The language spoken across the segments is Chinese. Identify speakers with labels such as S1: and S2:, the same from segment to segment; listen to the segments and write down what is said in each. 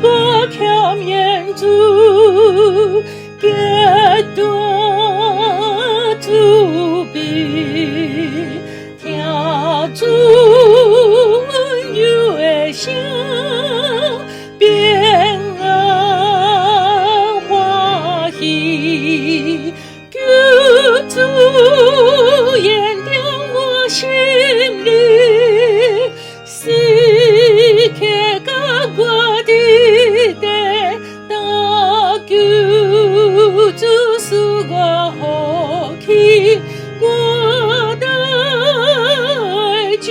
S1: 过强眼珠，给多土比，跳出月香，变啊欢喜，救主燃点我心里。是开个我的灯，大救主是我好气，我的爱主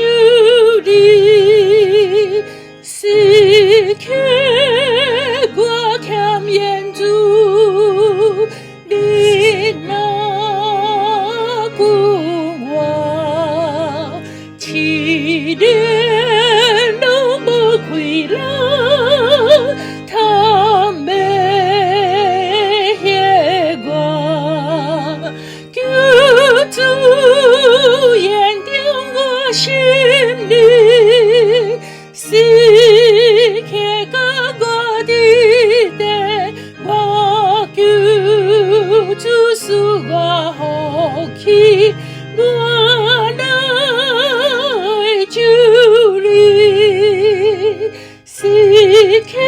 S1: 你是开我看眼珠，你那顾我起来。快乐，他没黑我，救主燃点我心里，是开个我的灯，我救主是我好气，我爱主你。是开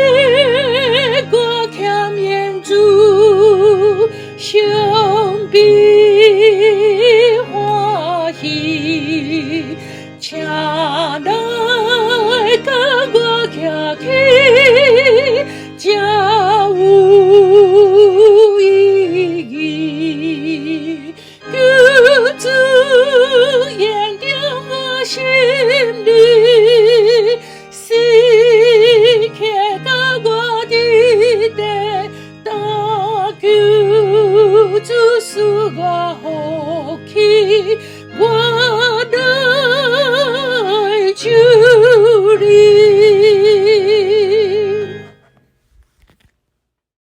S1: 过看眼珠，相比欢喜，请来跟我行去，才有意义。救主燃点我心里。开个我的灯，大救主是我好气，我